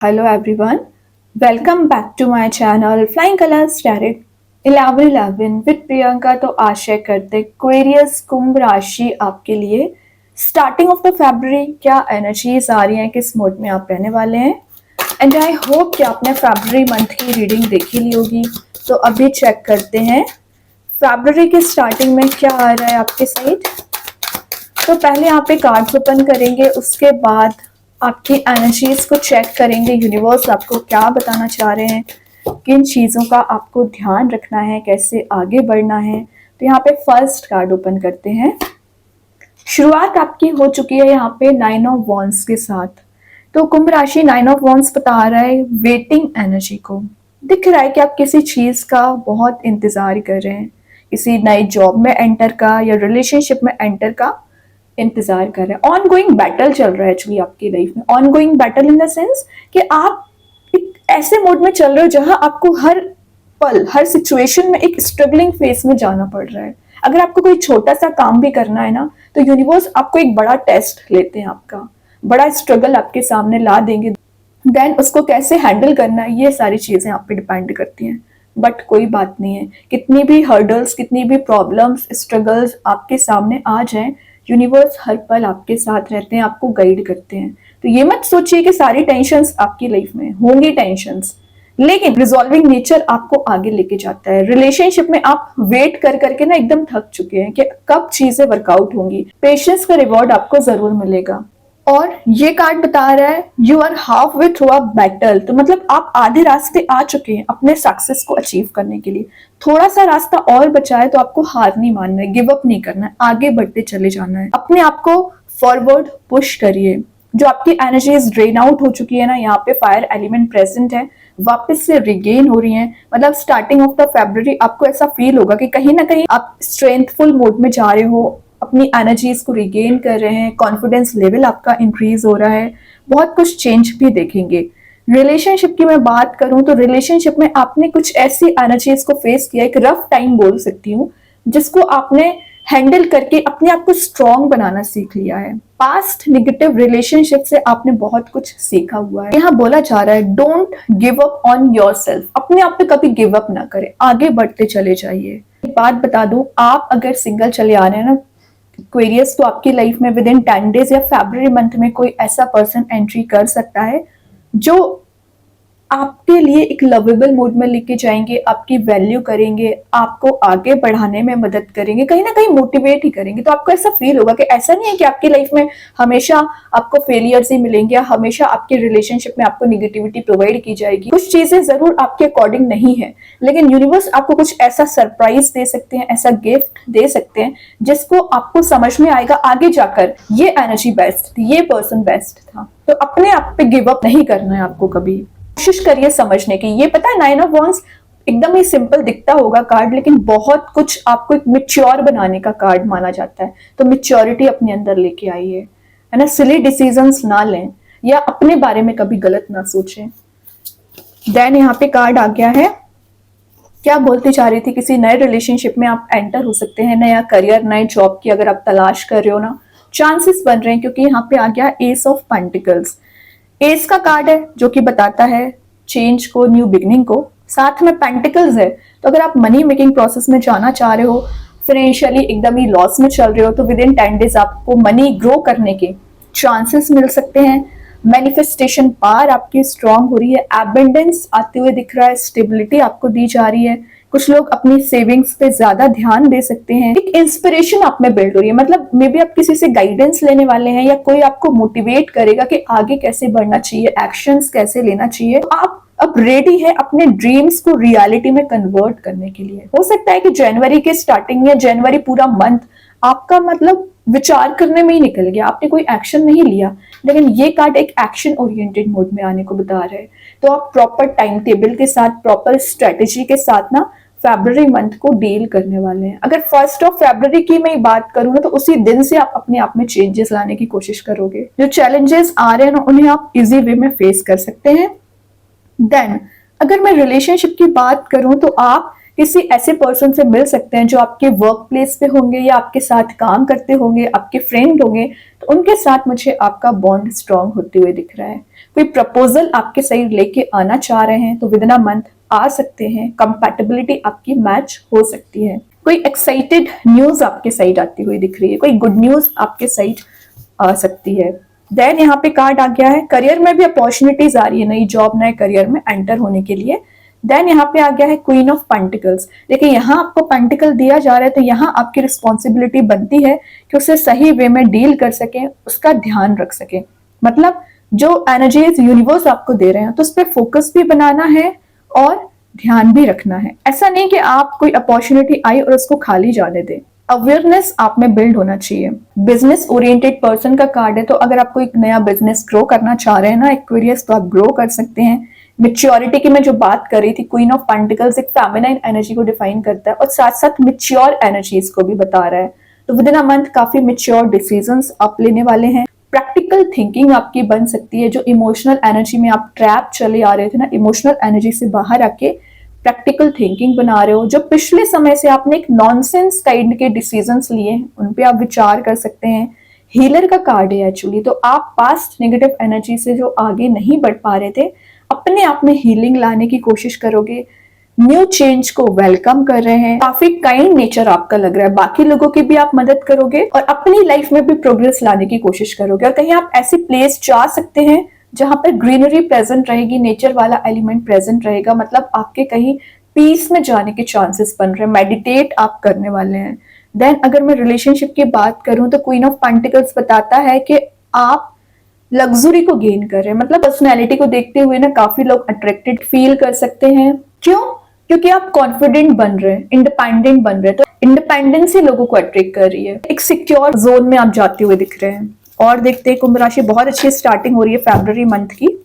Hello everyone, welcome back to my channel Flying Colors Tarot 1111 with Priyanka. तो आशा करते Aquarius कुंभ राशि आपके लिए स्टार्टिंग ऑफ द फरवरी क्या एनर्जीज आ रही हैं, किस मोड में आप रहने वाले हैं। एंड आई होप कि आपने फरवरी मंथ की रीडिंग देखी ली होगी। तो अभी चेक करते हैं फरवरी के स्टार्टिंग में क्या आ रहा है आपके साइड। तो पहले यहाँ पे कार्ड्स ओपन करेंगे, उसके बाद आपकी एनर्जीज को चेक करेंगे, यूनिवर्स आपको क्या बताना चाह रहे हैं, किन चीज़ों का आपको ध्यान रखना है, कैसे आगे बढ़ना है। तो यहाँ पे फर्स्ट कार्ड ओपन करते हैं। शुरुआत आपकी हो चुकी है यहाँ पे 9 ऑफ वॉन्ड्स के साथ। तो कुंभ राशि 9 ऑफ वॉन्ड्स बता रहा है वेटिंग एनर्जी को। दिख रहा है कि आप किसी चीज़ का बहुत इंतजार कर रहे हैं, किसी नई जॉब में एंटर का या रिलेशनशिप में एंटर का इंतजार कर रहे हैं। ऑन गोइंग बैटल चल रहा है एक्चुअली आपकी लाइफ में। On going battle in the sense कि आप एक ऐसे मोड में चल रहे हो जहां आपको हर पल हर सिचुएशन में एक स्ट्रगलिंग फेस में जाना पड़ रहा है। अगर आपको कोई छोटा सा काम भी करना है ना, तो यूनिवर्स आपको एक बड़ा टेस्ट लेते हैं, आपका बड़ा स्ट्रगल आपके सामने ला देंगे। देन उसको कैसे हैंडल करना है, ये सारी चीजें आप पे डिपेंड करती हैं। बट कोई बात नहीं है, कितनी भी हर्डल्स, कितनी भी प्रॉब्लम्स, स्ट्रगल्स आपके सामने आ जाएं, यूनिवर्स हर पल आपके साथ रहते हैं, आपको गाइड करते हैं। तो ये मत सोचिए कि सारी टेंशन्स आपकी लाइफ में होंगी टेंशन्स, लेकिन रिजॉल्विंग नेचर आपको आगे लेके जाता है। रिलेशनशिप में आप वेट कर करके ना एकदम थक चुके हैं कि कब चीजें वर्कआउट होंगी। पेशेंस का रिवॉर्ड आपको जरूर मिलेगा। और ये कार्ड बता रहा है you are half way through a battle. तो मतलब आप आधे रास्ते आ चुके हैं अपने सक्सेस को अचीव करने के लिए। थोड़ा सा रास्ता और बचा है, तो आपको हार नहीं मानना है, गिव अप नहीं करना है, आगे बढ़ते चले जाना है। अपने आप को फॉरवर्ड पुश करिए। जो आपकी एनर्जीज ड्रेन आउट हो चुकी है ना, यहाँ पे फायर एलिमेंट प्रेजेंट है, वापस से रिगेन हो रही हैं। मतलब स्टार्टिंग ऑफ द फरवरी आपको ऐसा फील होगा कि कहीं ना कहीं आप स्ट्रेंथफुल मोड में जा रहे हो, अपनी एनर्जीज को रिगेन कर रहे हैं, कॉन्फिडेंस लेवल आपका इंक्रीज हो रहा है, बहुत कुछ चेंज भी देखेंगे। रिलेशनशिप की मैं बात करूं तो रिलेशनशिप में आपने कुछ ऐसी एनर्जीज को फेस किया, एक रफ टाइम बोल सकती हूँ, जिसको आपने हैंडल करके अपने आप को स्ट्रॉन्ग बनाना सीख लिया है। पास्ट नेगेटिव रिलेशनशिप से आपने बहुत कुछ सीखा हुआ है। यहाँ बोला जा रहा है don't give up on yourself. अपने आप पे कभी गिव अप ना करें, आगे बढ़ते चले जाइए। एक बात बता दूं, आप अगर सिंगल चले आ रहे हैं ना एक्वेरियस, तो आपकी लाइफ में विद इन 10 डेज या फरवरी मंथ में कोई ऐसा पर्सन एंट्री कर सकता है जो आपके लिए एक लवेबल मूड में लेके जाएंगे, आपकी वैल्यू करेंगे, आपको आगे बढ़ाने में मदद करेंगे, कहीं ना कहीं मोटिवेट ही करेंगे। तो आपको ऐसा फील होगा कि ऐसा नहीं है कि आपकी लाइफ में हमेशा आपको फेलियर्स ही मिलेंगे या हमेशा आपके रिलेशनशिप में आपको निगेटिविटी प्रोवाइड की जाएगी। कुछ चीजें जरूर आपके अकॉर्डिंग नहीं है, लेकिन यूनिवर्स आपको कुछ ऐसा सरप्राइज दे सकते हैं, ऐसा गिफ्ट दे सकते हैं जिसको आपको समझ में आएगा आगे जाकर ये एनर्जी बेस्ट थी, ये पर्सन बेस्ट था। तो अपने आप पे गिव अप नहीं करना है आपको कभी। कोशिश करिए समझने की। ये पता है 9 ऑफ वॉन्ड्स एकदम ही सिंपल दिखता होगा कार्ड, लेकिन बहुत कुछ आपको एक मैच्योर बनाने का कार्ड माना जाता है। तो मैच्योरिटी अपने अंदर लेके आइए, है ना। सिली डिसीजंस ना लें या अपने बारे में कभी गलत ना सोचें। देन यहाँ पे कार्ड आ गया है, क्या बोलती चाह रही थी, किसी नए रिलेशनशिप में आप एंटर हो सकते हैं, नया करियर, नए जॉब की अगर आप तलाश कर रहे हो ना, चांसेस बन रहे हैं, क्योंकि यहाँ पे आ गया एस ऑफ पेंटिकल्स। एस का कार्ड है जो कि बताता है चेंज को, न्यू बिगनिंग को, साथ में पेंटिकल्स है। तो अगर आप मनी मेकिंग प्रोसेस में जाना चाह रहे हो, फाइनेंशियली एकदम ही लॉस में चल रहे हो, तो विद इन 10 डेज आपको मनी ग्रो करने के चांसेस मिल सकते हैं। मैनिफेस्टेशन पावर आपकी स्ट्रांग हो रही है, एबंडेंस आते हुए दिख रहा है, स्टेबिलिटी आपको दी जा रही है। कुछ लोग अपनी सेविंग्स पे ज्यादा ध्यान दे सकते हैं। एक इंस्पिरेशन आप में बिल्ड हो रही है, मतलब मे बी आप किसी से गाइडेंस लेने वाले हैं या कोई आपको मोटिवेट करेगा कि आगे कैसे बढ़ना चाहिए, एक्शंस कैसे लेना चाहिए। तो आप अब रेडी है अपने ड्रीम्स को रियलिटी में कन्वर्ट करने के लिए। हो सकता है कि जनवरी के स्टार्टिंग में, जनवरी पूरा मंथ आपका मतलब विचार करने में ही निकल गया, आपने कोई एक्शन नहीं लिया, लेकिन ये कार्ड एक एक्शन ओरिएंटेड मोड में आने को बता रहे हैं। तो आप प्रॉपर टाइम टेबल के साथ, प्रॉपर स्ट्रेटेजी के साथ ना फरवरी मंथ को डील करने वाले हैं। अगर 1 फरवरी की मैं बात करूँ ना, तो उसी दिन से आप अपने आप में चेंजेस लाने की कोशिश करोगे। जो चैलेंजेस आ रहे हैं ना, उन्हें आप इजी वे में फेस कर सकते हैं। देन अगर मैं रिलेशनशिप की बात करूं तो आप किसी ऐसे पर्सन से मिल सकते हैं जो आपके वर्क प्लेस पे होंगे या आपके साथ काम करते होंगे, आपके फ्रेंड होंगे। तो उनके साथ मुझे आपका बॉन्ड स्ट्रांग होते हुए दिख रहा है। कोई प्रपोजल आपके साइड लेके आना चाह रहे हैं तो विद इन अ मंथ आ सकते हैं, कंपैटिबिलिटी आपकी मैच हो सकती है। कोई एक्साइटेड न्यूज आपके साइड आती हुई दिख रही है, कोई गुड न्यूज आपके साइड आ सकती है। देन यहाँ पे कार्ड आ गया है करियर में भी अपॉर्चुनिटीज आ रही है, नई जॉब नए करियर में एंटर होने के लिए। देन यहाँ पे आ गया है क्वीन ऑफ पेंटिकल्स। देखिए यहाँ आपको पेंटिकल दिया जा रहा है तो यहाँ आपकी रिस्पॉन्सिबिलिटी बनती है कि उसे सही वे में डील कर सके, उसका ध्यान रख सके। मतलब जो एनर्जीज यूनिवर्स आपको दे रहे हैं तो उस पर फोकस भी बनाना है और ध्यान भी रखना है। ऐसा नहीं कि आप कोई अपॉर्चुनिटी आई और उसको खाली जाने दें। अवेयरनेस आप में बिल्ड होना चाहिए। बिजनेस ओरिएंटेड पर्सन का कार्ड है, तो अगर आप कोई नया बिजनेस ग्रो करना चाह रहे हैं ना एक्वेरियस, तो आप ग्रो कर सकते हैं। मेच्योरिटी की मैं जो बात कर रही थी, क्वीन ऑफ पेंटिकल्स एक फेमिनाइन एनर्जी को डिफाइन करता है और साथ साथ मेच्योर एनर्जीज को भी बता रहा है। तो विद इन अ मंथ काफी मेच्योर डिसीजंस आप लेने वाले हैं। प्रैक्टिकल थिंकिंग आपकी बन सकती है। जो इमोशनल एनर्जी में आप ट्रैप चले आ रहे थे ना, इमोशनल एनर्जी से बाहर आके प्रैक्टिकल थिंकिंग बना रहे हो। जो पिछले समय से आपने एक नॉनसेंस काइंड के डिसीजंस लिए हैं उन पे आप विचार कर सकते हैं। हीलर का कार्ड है एक्चुअली, तो आप पास्ट नेगेटिव एनर्जी से जो आगे नहीं बढ़ पा रहे थे, अपने आप में हीलिंग लाने की कोशिश करोगे। न्यू चेंज को वेलकम कर रहे हैं। काफी काइंड नेचर आपका लग रहा है। बाकी लोगों की भी आप मदद करोगे और अपनी लाइफ में भी प्रोग्रेस लाने की कोशिश करोगे। और कहीं आप ऐसी प्लेस जा सकते हैं जहां पर ग्रीनरी प्रेजेंट रहेगी, नेचर वाला एलिमेंट प्रेजेंट रहेगा। मतलब आपके कहीं पीस में जाने के चांसेस बन रहे हैं। मेडिटेट आप करने वाले हैं। देन अगर मैं रिलेशनशिप की बात करूं तो क्वीन ऑफ पेंटिकल्स बताता है कि आप लग्जरी को गेन कर रहे हैं। मतलब पर्सनैलिटी को देखते हुए ना काफी लोग अट्रैक्टेड फील कर सकते हैं। क्यों? क्योंकि आप कॉन्फिडेंट बन रहे हैं, इंडिपेंडेंट बन रहे हैं। तो इंडिपेंडेंस ही लोगों को अट्रैक्ट कर रही है। एक सिक्योर जोन में आप जाते हुए दिख रहे हैं। और देखते हैं कुंभ राशि, बहुत अच्छी स्टार्टिंग हो रही है फरवरी मंथ की।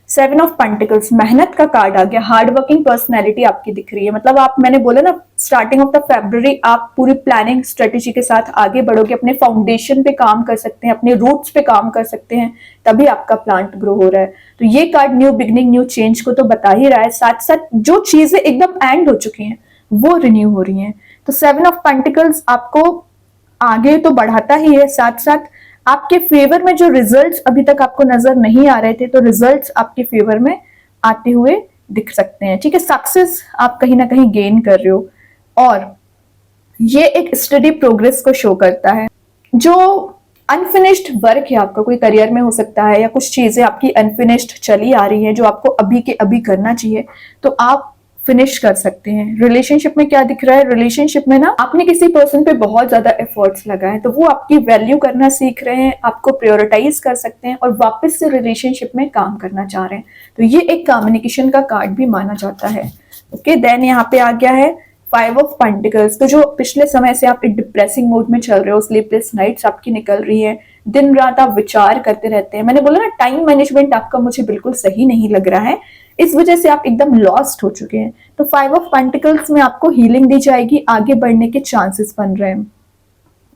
7 ऑफ पेंटिकल्स, मेहनत का कार्ड आ गया। हार्ड वर्किंग पर्सनैलिटी आपकी दिख रही है। मतलब आप, मैंने बोला ना स्टार्टिंग ऑफ द फरवरी आप पूरी प्लानिंग स्ट्रेटेजी के साथ आगे बढ़ोगे। अपने फाउंडेशन पे काम कर सकते हैं, अपने रूट्स पे काम कर सकते हैं, तभी आपका प्लांट ग्रो हो रहा है। तो ये card new beginning, new change को तो बता ही रहा है। साथ साथ जो चीजें एकदम एंड हो चुकी हैं वो रिन्यू हो रही हैं। तो 7 ऑफ पेंटिकल्स आपको आगे तो बढ़ाता ही है, साथ साथ आपके फेवर में जो रिजल्ट्स अभी तक आपको नजर नहीं आ रहे थे, तो रिजल्ट्स आपके फेवर में आते हुए दिख सकते हैं। ठीक है, सक्सेस आप कहीं ना कहीं गेन कर रहे हो और ये एक स्टडी प्रोग्रेस को शो करता है। जो अनफिनिश्ड वर्क है आपका, कोई करियर में हो सकता है या कुछ चीजें आपकी अनफिनिश्ड चली आ रही हैं जो आपको अभी के अभी करना चाहिए, तो आप फिनिश कर सकते हैं। रिलेशनशिप में क्या दिख रहा है? रिलेशनशिप में ना आपने किसी पर्सन पे बहुत ज्यादा एफर्ट्स लगाए, तो वो आपकी वैल्यू करना सीख रहे हैं, आपको प्रायोरिटाइज कर सकते हैं और वापस से रिलेशनशिप में काम करना चाह रहे हैं। तो ये एक कम्युनिकेशन का कार्ड भी माना जाता है। ओके, देन यहाँ पे आ गया है 5 ऑफ पेंटिकल्स। तो जो पिछले समय से आप एक डिप्रेसिंग मूड में चल रहे हो, स्लीपलेस नाइट्स आपकी निकल रही है, दिन रात आप विचार करते रहते हैं। मैंने बोला ना टाइम मैनेजमेंट आपका मुझे बिल्कुल सही नहीं लग रहा है, इस वजह से आप एकदम लॉस्ट हो चुके हैं। तो 5 ऑफ पेंटिकल्स में आपको हीलिंग दी जाएगी, आगे बढ़ने के चांसेस बन रहे हैं।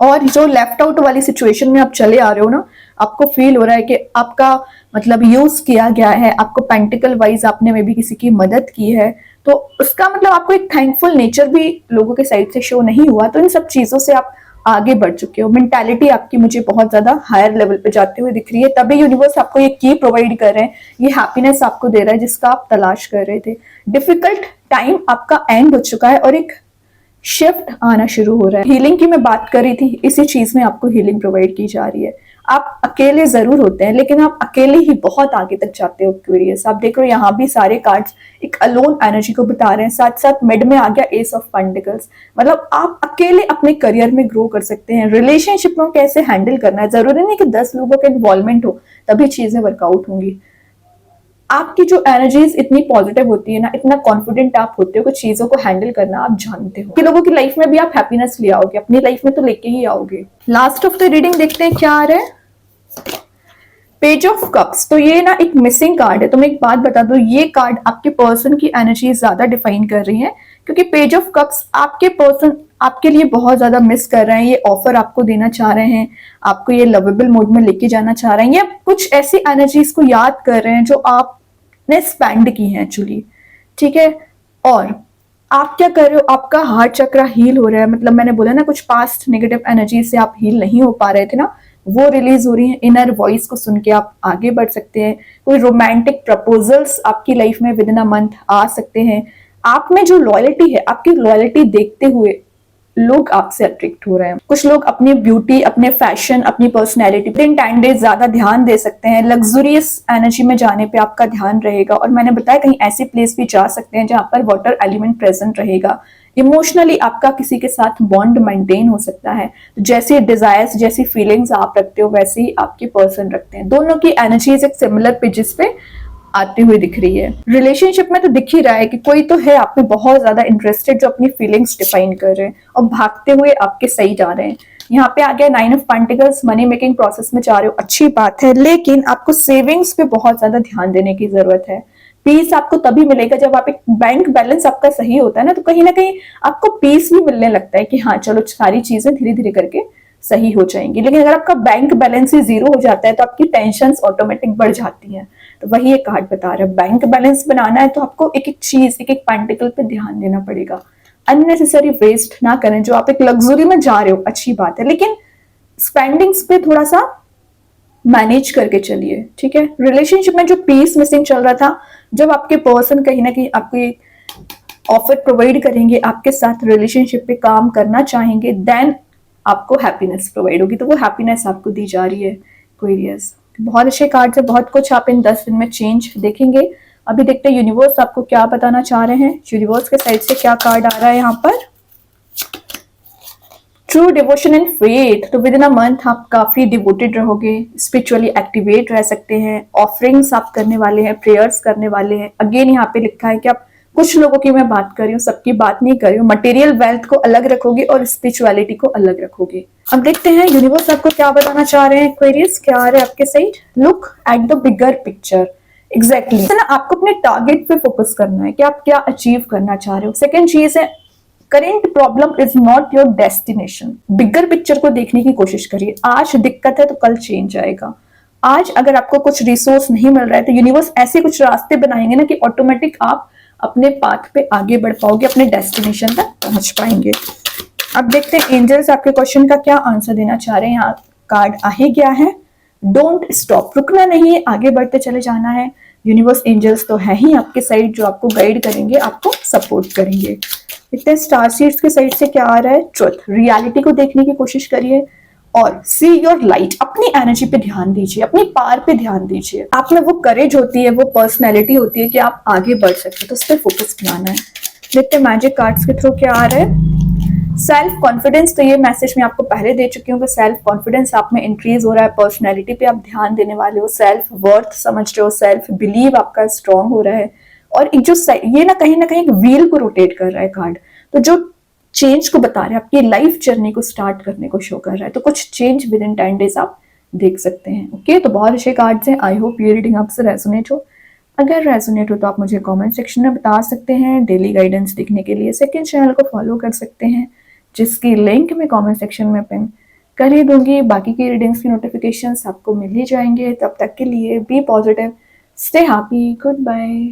और जो लेफ्ट आउट वाली सिचुएशन में आप चले आ रहे हो ना, आपको फील हो रहा है कि आपका मतलब यूज किया गया है, आपको पेंटिकल वाइज आपने में भी किसी की मदद की है, तो उसका मतलब आपको एक थैंकफुल नेचर भी लोगों के साइड से शो नहीं हुआ। तो इन सब चीजों से आप आगे बढ़ चुके हो। मेंटालिटी आपकी मुझे बहुत ज्यादा हायर लेवल पे जाते हुए दिख रही है, तभी यूनिवर्स आपको ये की प्रोवाइड कर रहे हैं, ये हैप्पीनेस आपको दे रहा है जिसका आप तलाश कर रहे थे। डिफिकल्ट टाइम आपका एंड हो चुका है और एक शिफ्ट आना शुरू हो रहा है। हीलिंग की मैं बात कर रही थी, इसी चीज में आपको हीलिंग प्रोवाइड की जा रही है। आप अकेले जरूर होते हैं लेकिन आप अकेले ही बहुत आगे तक जाते हो एक्वेरियस। आप देख रहे हो यहाँ भी सारे कार्ड्स एक अलोन एनर्जी को बता रहे हैं। साथ साथ मिड में आ गया एस ऑफ पेंटिकल्स, मतलब आप अकेले अपने करियर में ग्रो कर सकते हैं। रिलेशनशिप में कैसे हैंडल करना है, जरूरी नहीं कि 10 लोगों का इन्वॉल्वमेंट हो तभी चीजें वर्कआउट होंगी। आपकी जो एनर्जीज इतनी पॉजिटिव होती है ना, इतना कॉन्फिडेंट आप होते हो कि चीजों को हैंडल करना आप जानते हो कि लोगों की लाइफ में भी आप हैप्पीनेस ले आओगे, अपनी लाइफ में तो लेके ही आओगे। लास्ट ऑफ द रीडिंग देखते हैं क्या आ रहा है। पेज ऑफ कप्स, तो ये ना एक मिसिंग कार्ड है। तो मैं एक बात बता दूं, ये कार्ड आपके पर्सन की एनर्जी ज्यादा डिफाइन कर रही है, क्योंकि पेज ऑफ कप्स आपके पर्सन आपके लिए बहुत ज्यादा मिस कर रहे हैं। ये ऑफर आपको देना चाह रहे हैं, आपको ये लवेबल मोड में लेके जाना चाह रहे हैं, या कुछ ऐसी एनर्जीज को याद कर रहे हैं जो आपने स्पेंड की है एक्चुअली। ठीक है, और आप क्या कर रहे हो, आपका हार्ट चक्र हील हो रहा है। मतलब मैंने बोला ना कुछ पास्ट नेगेटिव एनर्जी से आप हील नहीं हो पा रहे थे ना, वो रिलीज हो रही है। इनर वॉइस को सुन के आप आगे बढ़ सकते हैं। कोई रोमांटिक प्रपोजल्स आपकी लाइफ में विद इन अ मंथ आ सकते हैं। आप में जो लॉयल्टी है, आपकी लॉयल्टी देखते हुए लोग आपसे अट्रैक्ट हो रहे हैं। कुछ लोग अपनी ब्यूटी, अपने फैशन, अपनी पर्सनैलिटी पे इन 10 डेज ज्यादा ध्यान दे सकते हैं। लग्जरियस एनर्जी में जाने पे आपका ध्यान रहेगा। और मैंने बताया कहीं ऐसी प्लेस भी जा सकते हैं जहां पर वाटर एलिमेंट प्रेजेंट रहेगा। इमोशनली आपका किसी के साथ बॉन्ड मेंटेन हो सकता है। तो जैसी डिजायर्स, जैसी फीलिंग्स आप रखते हो वैसे ही आपके पर्सन रखते हैं। दोनों की एनर्जीज एक सिमिलर पेजेस पे आती हुई दिख रही है। रिलेशनशिप में तो दिख ही रहा है कि कोई तो है आप में बहुत ज्यादा इंटरेस्टेड, जो अपनी फीलिंग्स डिफाइन कर रहे हैं और भागते हुए आपके सही जा रहे हैं। यहाँ पे आ गया 9 of pentacles, money making process में जा रहे हो, अच्छी बात है, लेकिन आपको सेविंग्स पे बहुत ज्यादा ध्यान देने की जरूरत है। पीस आपको तभी मिलेगा जब आप एक बैंक बैलेंस आपका सही होता है ना, तो कहीं ना कहीं आपको पीस भी मिलने लगता है कि हाँ चलो सारी चीजें धीरे धीरे करके सही हो जाएंगी। लेकिन अगर आपका बैंक बैलेंस ही जीरो हो जाता है तो आपकी टेंशन ऑटोमेटिक बढ़ जाती हैं। तो वही एक कार्ड बता रहा है, बैंक बैलेंस बनाना है तो आपको एक एक चीज, एक एक पार्टिकल पे ध्यान देना पड़ेगा। अननेसेसरी वेस्ट ना करें। जो आप एक लग्जरी में जा रहे हो अच्छी बात है, लेकिन स्पेंडिंग्स पे थोड़ा सा मैनेज करके चलिए, ठीक है। रिलेशनशिप में जो पीस मिसिंग चल रहा था, जब आपके पर्सन कहीं ना कहीं आपको ऑफर प्रोवाइड करेंगे, आपके साथ रिलेशनशिप पे काम करना चाहेंगे, देन आपको हैप्पीनेस प्रोवाइड होगी। तो वो हैप्पीनेस आपको दी जा रही है एक्वेरियस। बहुत अच्छे कार्ड है, बहुत कुछ आप इन 10 दिन में चेंज देखेंगे। अभी देखते हैं यूनिवर्स आपको क्या बताना चाह रहे हैं। यूनिवर्स के साइड से क्या कार्ड आ रहा है यहाँ पर। ट्रू डिवोशन एंड फेथ, तो विद इन अ मंथ आप काफी डिवोटेड रहोगे, स्पिरिचुअली एक्टिवेट रह सकते हैं। ऑफरिंग्स आप करने वाले हैं, प्रेयर्स करने वाले हैं। अगेन यहाँ पे लिखा है कि आप, कुछ लोगों की मैं बात कर रही हूँ, सबकी बात नहीं कर रही हूँ, मटेरियल वेल्थ को अलग रखोगे और स्पिरिचुअलिटी को अलग रखोगे। अब देखते हैं यूनिवर्स आपको क्या बताना चाह रहे हैं। एक्वेरियस क्या आ रहा है आपके side. Look at the bigger picture. Exactly ना, आपको अपने टारगेट पे फोकस करना है कि आप क्या अचीव करना चाह रहे हो। सेकेंड चीज है, current problem is not your destination. Bigger picture को देखने की कोशिश करिए। आज दिक्कत है तो कल चेंज आएगा। आज अगर आपको कुछ रिसोर्स नहीं मिल रहा है तो यूनिवर्स ऐसे कुछ रास्ते बनाएंगे ना कि ऑटोमेटिक आप अपने पाथ पे आगे बढ़ पाओगे, अपने डेस्टिनेशन तक पहुंच पाएंगे। अब देखते हैं एंजल्स आपके क्वेश्चन का क्या आंसर देना चाह रहे हैं। यहाँ कार्ड आ ही गया है, डोंट स्टॉप, रुकना नहीं है, आगे बढ़ते चले जाना है। यूनिवर्स एंजल्स तो है ही आपके साइड, जो आपको गाइड करेंगे, आपको सपोर्ट करेंगे। देखते हैं स्टार सीड्स के साइड से क्या आ रहा है। ट्रुथ, रियलिटी को देखने की कोशिश करिए और सी योर लाइट। अपनी एनर्जी पे ध्यान दीजिए, अपनी पावर पे ध्यान दीजिए। आप में वो करेज होती है, वो पर्सनैलिटी होती है कि आप आगे बढ़ सकते हो, तो उस पर फोकस बनाना है। देखते हैं मैजिक कार्ड्स के थ्रू क्या आ रहा है। सेल्फ कॉन्फिडेंस, तो ये मैसेज मैं आपको पहले दे चुकी हूँ कि सेल्फ कॉन्फिडेंस आप में इंक्रीज हो रहा है। पर्सनैलिटी पे आप ध्यान देने वाले हो, सेल्फ वर्थ समझ रहे हो, सेल्फ बिलीव आपका स्ट्रांग हो रहा है। और एक जो ये ना कहीं एक व्हील को रोटेट कर रहा है कार्ड, तो जो चेंज को बता रहे हैं, आपकी लाइफ जर्नी को स्टार्ट करने को शो कर रहा है। तो कुछ चेंज विद इन 10 डेज आप देख सकते हैं। ओके, तो बहुत अच्छे कार्ड्स हैं। आई होप ये रीडिंग आपसे रेजोनेट हो। अगर रेजोनेट हो तो आप मुझे कमेंट सेक्शन में बता सकते हैं। डेली गाइडेंस देखने के लिए सेकंड चैनल को फॉलो कर सकते हैं, जिसकी लिंक मैं कमेंट सेक्शन में पिन कर ही दूंगी। बाकी की रीडिंग्स की नोटिफिकेशंस आपको मिल ही जाएंगे। तब तक के लिए be positive, stay happy, good bye.